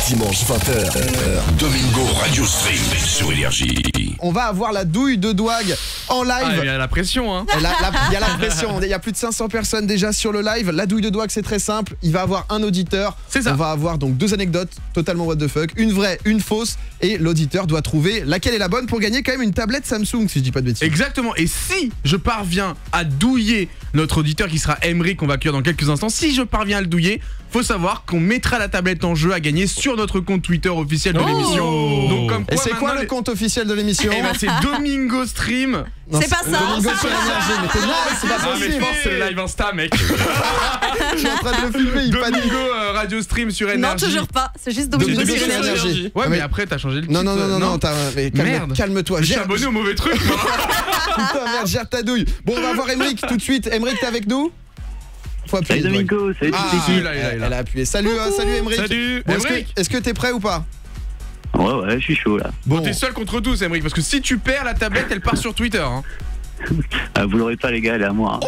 dimanche 20h. Domingo Radio Stream sur Énergie. On va avoir la douille de Douag en live. Il y a la pression, hein. Il y a la pression. Il y a plus de 500 personnes déjà sur le live. La douille de Douag, c'est très simple. Il va avoir un auditeur. C'est ça. On va avoir donc 2 anecdotes totalement what the fuck. Une vraie, une fausse. Et l'auditeur doit trouver laquelle est la bonne pour gagner quand même une tablette Samsung, si je dis pas de bêtises. Exactement. Et si je parviens à douiller notre auditeur qui sera Emeric, qu'on va accueillir dans quelques instants, si je parviens à le douiller, faut savoir qu'on mettra la tablette en jeu à gagner sur notre compte Twitter officiel de l'émission. Donc comme quoi, et c'est quoi le compte officiel de l'émission? Eh ben c'est Domingo Stream. Non, c'est pas ça. Domingo sur Énergie. Mais t'es naze, c'est pas Ah mais je possible. pense que c'est le live Insta, mec. Je suis en train de le filmer, il panique. Domingo Radio Stream sur Non, Énergie. toujours pas. C'est juste Domingo Domingo sur sur Énergie. Énergie. Ouais, Ah, mais après t'as changé le titre. Non, Merde. calme-toi. Je suis abonné au mauvais truc. moi. Putain, merde, gère ta douille. Bon, on va voir Emeric tout de suite. Emeric, t'es avec nous? Faut appuyer. Salut Domingo, salut Ah, toute l'équipe. elle a appuyé. Salut Emeric. Salut. Bon, Emeric. est-ce que t'es prêt ou pas? Ouais, je suis chaud là. Bon, t'es seul contre tous, Emeric, parce que si tu perds, la tablette elle part sur Twitter. Hein. Vous l'aurez pas les gars, elle est à moi.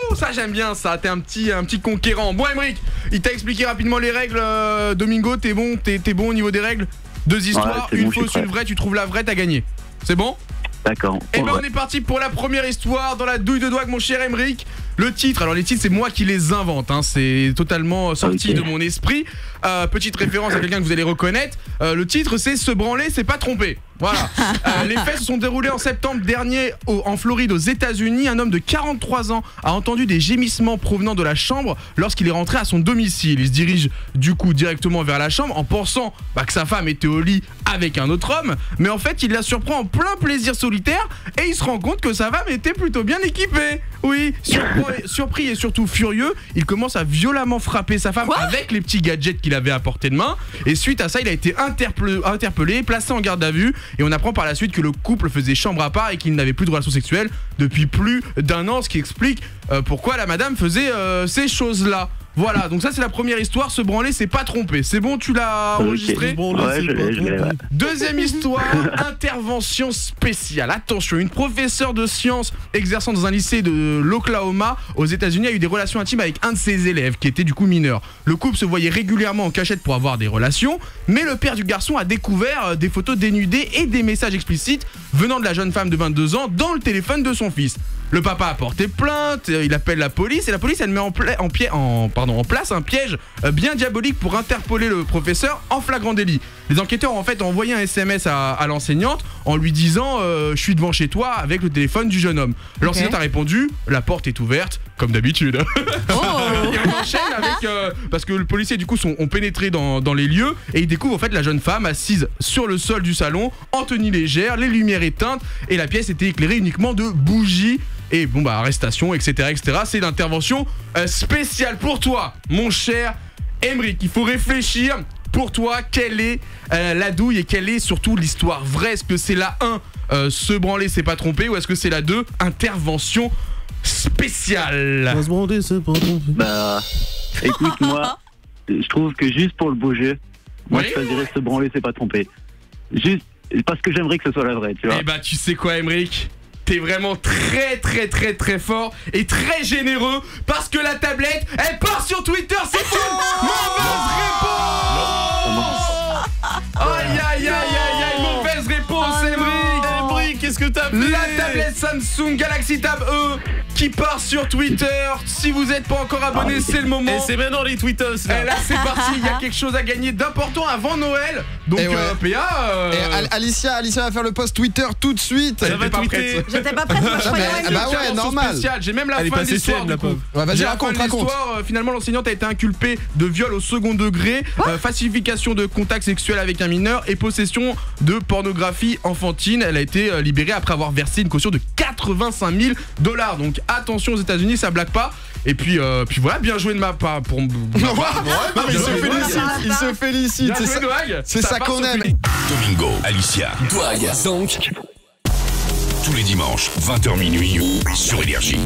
Oh, ça j'aime bien ça, t'es un petit conquérant. Bon, Emeric, il t'a expliqué rapidement les règles. Domingo, t'es bon au niveau des règles? 2 histoires, c'est une bon, je suis fausse, une prêt. vraie, tu trouves la vraie, t'as gagné. C'est bon? D'accord. Et ben Ouais. on est parti pour la première histoire dans la douille de Douag, mon cher Emeric. Le titre, alors les titres c'est moi qui les invente, hein, c'est totalement sorti Ok. de mon esprit. Petite référence à quelqu'un que vous allez reconnaître. Le titre c'est Se branler, c'est pas tromper. Voilà. Les faits se sont déroulés en septembre dernier en Floride, aux États-Unis. Un homme de 43 ans a entendu des gémissements provenant de la chambre lorsqu'il est rentré à son domicile. Il se dirige du coup directement vers la chambre en pensant que sa femme était au lit avec un autre homme. Mais en fait, il la surprend en plein plaisir solitaire et il se rend compte que sa femme était plutôt bien équipée. Oui, surpris et surtout furieux, il commence à violemment frapper sa femme avec les petits gadgets qu'il avait à portée de main. Et suite à ça, il a été interpellé, placé en garde à vue. Et on apprend par la suite que le couple faisait chambre à part et qu'il n'avait plus de relations sexuelles depuis plus d'1 an, ce qui explique pourquoi la madame faisait ces choses-là. Voilà, donc ça c'est la première histoire. Se branler, c'est pas tromper. C'est bon, tu l'as enregistré? Ouais, je l'ai. Ouais. Deuxième histoire, intervention spéciale. Attention, une professeure de sciences exerçant dans un lycée de l'Oklahoma aux États-Unis a eu des relations intimes avec un de ses élèves qui était du coup mineur. Le couple se voyait régulièrement en cachette pour avoir des relations, mais le père du garçon a découvert des photos dénudées et des messages explicites venant de la jeune femme de 22 ans dans le téléphone de son fils. Le papa a porté plainte, il appelle la police et la police elle met en place un piège bien diabolique pour interpeller le professeur en flagrant délit. Les enquêteurs ont en fait envoyé un SMS à l'enseignante en lui disant je suis devant chez toi avec le téléphone du jeune homme. L'enseignante a répondu la porte est ouverte comme d'habitude. Oh. Et on enchaîne avec parce que le policier du coup ont pénétré dans les lieux et ils découvrent en fait la jeune femme assise sur le sol du salon en tenue légère, les lumières éteintes et la pièce était éclairée uniquement de bougies. Et bon arrestation, etc. C'est l'intervention spéciale pour toi, mon cher Emeric. Il faut réfléchir pour toi, quelle est la douille et quelle est surtout l'histoire vraie. Est-ce que c'est la 1, se branler, c'est pas tromper, ou est-ce que c'est la 2, intervention spéciale? Bah, écoute, moi, je trouve que juste pour le beau jeu, moi je choisirais se branler, c'est pas tromper. Juste parce que j'aimerais que ce soit la vraie, tu vois. Eh bah, tu sais quoi, Emeric? T'es vraiment très fort et très généreux parce que la tablette, elle part sur Twitter, c'est une mauvaise réponse. Aïe, mauvaise réponse, Emeric. Qu'est-ce que t'as fait? La tablette Samsung Galaxy Tab E qui part sur Twitter. Si vous n'êtes pas encore abonné, c'est le moment. Et c'est maintenant les tweetos là. Et là c'est parti, il y a quelque chose à gagner d'important avant Noël. Donc PA Et Alicia va faire le post Twitter tout de suite. Elle était pas prête. J'étais pas prête, moi je croyais Ah bah ouais, normal. J'ai même la Elle est fin de passée l'histoire scène, du la coup. pauvre. Ouais, vas-y, J'ai la raconte. fin de l'histoire. Finalement, l'enseignante a été inculpée de viol au second degré, falsification de contact sexuel avec un mineur et possession de pornographie enfantine. Elle a été libérée après avoir versé une caution de $85 000. Donc attention, aux États-Unis, ça blague pas. Et puis voilà, bien joué de ma part pour. Il se félicite. Bien joué, Douag. C'est ça qu'on aime. Domingo, Alicia, Douag, donc tous les dimanches, 20h minuit sur Énergie.